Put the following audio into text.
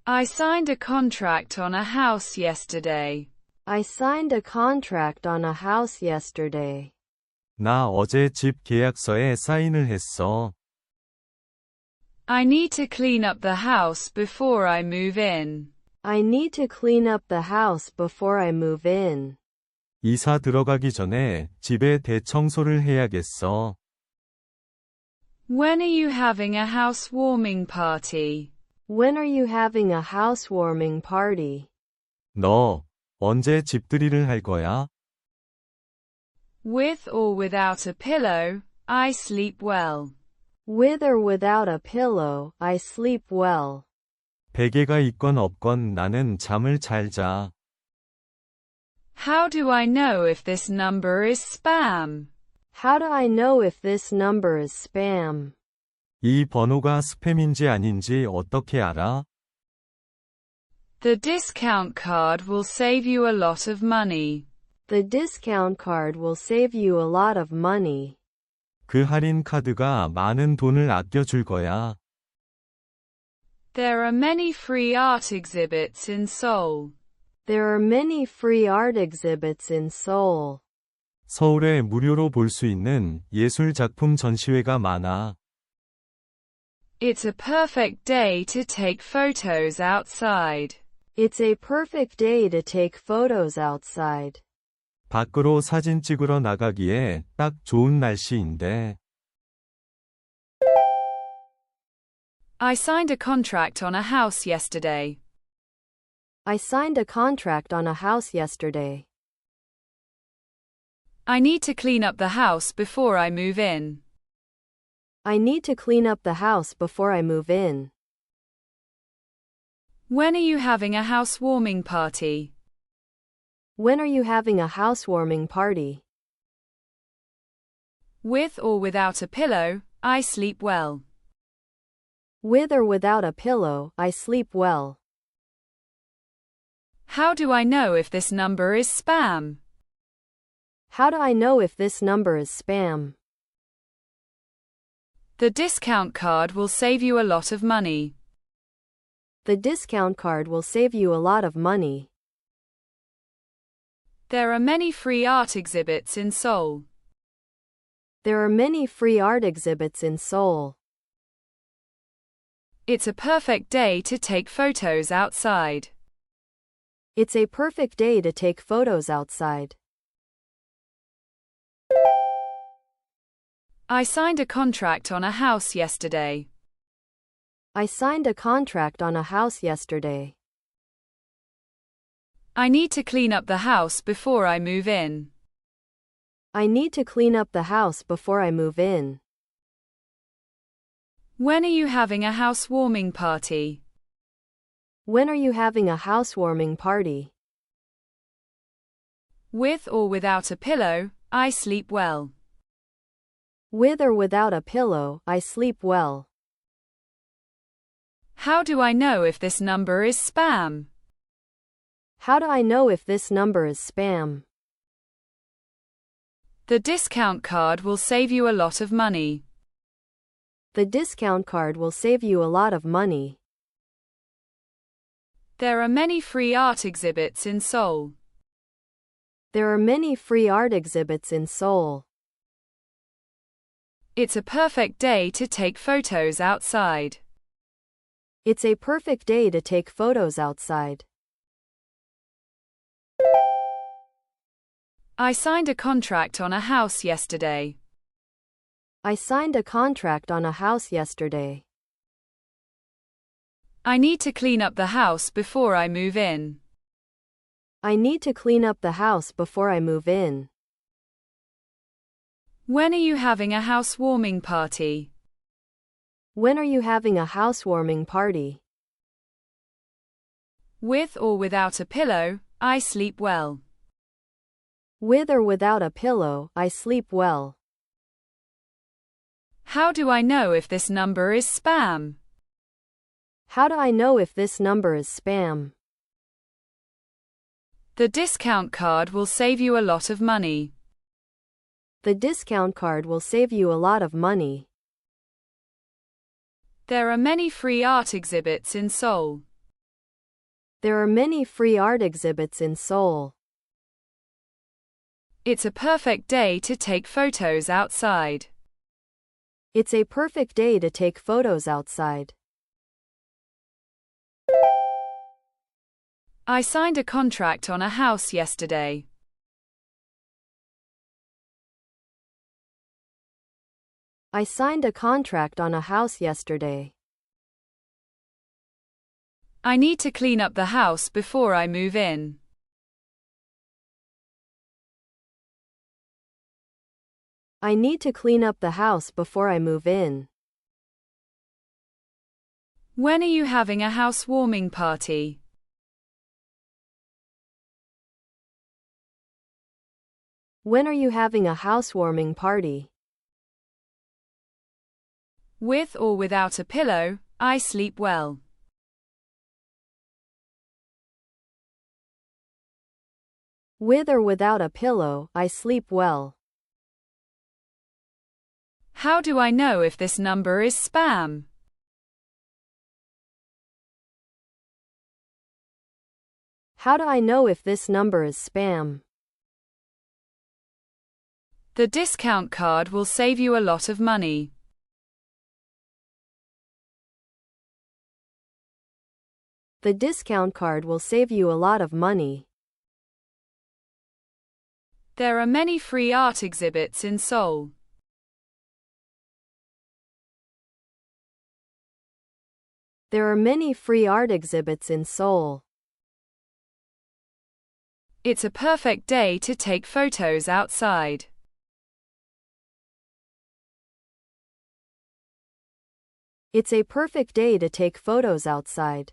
I signed a contract on a house yesterday. I signed a contract on a house yesterday. 나 어제 집 계약서에 사인을 했어. I need to clean up the house before I move in. I need to clean up the house before I move in. 이사 들어가기 전에 집에 대청소를 해야겠어. When are you having a housewarming party? When are you having a housewarming party? 너 언제 집들이를 할 거야? With or without a pillow, I sleep well. With or without a pillow, I sleep well. 베개가 있건 없건 나는 잠을 잘 자. How do I know if this number is spam? How do I know if this number is spam? 이 번호가 스팸인지 아닌지 어떻게 알아? The discount card will save you a lot of money. The discount card will save you a lot of money. 그 할인 카드가 많은 돈을 아껴줄 거야. There are many free art exhibits in Seoul. There are many free art exhibits in Seoul. 서울에 무료로 볼 수 있는 예술 작품 전시회가 많아. It's a perfect day to take photos outside. It's a perfect day to take photos outside. 밖으로 사진 찍으러 나가기에 딱 좋은 날씨인데. I signed a contract on a house yesterday. I signed a contract on a house yesterday. I need to clean up the house before I move in. I need to clean up the house before I move in. When are you having a housewarming party? When are you having a housewarming party? With or without a pillow, I sleep well. With or without a pillow, I sleep well. How do I know if this number is spam? How do I know if this number is spam? The discount card will save you a lot of money. The discount card will save you a lot of money. There are many free art exhibits in Seoul. There are many free art exhibits in Seoul. It's a perfect day to take photos outside. It's a perfect day to take photos outside. I signed a contract on a house yesterday. I signed a contract on a house yesterday. I need to clean up the house before I move in. I need to clean up the house before I move in. When are you having a housewarming party? When are you having a housewarming party? With or without a pillow, I sleep well. With or without a pillow, I sleep well. How do I know if this number is spam? How do I know if this number is spam? The discount card will save you a lot of money. The discount card will save you a lot of money. There are many free art exhibits in Seoul. There are many free art exhibits in Seoul. It's a perfect day to take photos outside. It's a perfect day to take photos outside. I signed a contract on a house yesterday. I signed a contract on a house yesterday. I need to clean up the house before I move in. I need to clean up the house before I move in. When are you having a housewarming party? When are you having a housewarming party? With or without a pillow, I sleep well. With or without a pillow, I sleep well. How do I know if this number is spam? How do I know if this number is spam? The discount card will save you a lot of money. The discount card will save you a lot of money. There are many free art exhibits in Seoul. There are many free art exhibits in Seoul. It's a perfect day to take photos outside. It's a perfect day to take photos outside. I signed a contract on a house yesterday. I signed a contract on a house yesterday. I need to clean up the house before I move in. I need to clean up the house before I move in. When are you having a housewarming party? When are you having a housewarming party? With or without a pillow, I sleep well. With or without a pillow, I sleep well. How do I know if this number is spam? How do I know if this number is spam? The discount card will save you a lot of money. The discount card will save you a lot of money. There are many free art exhibits in Seoul. There are many free art exhibits in Seoul. It's a perfect day to take photos outside. It's a perfect day to take photos outside.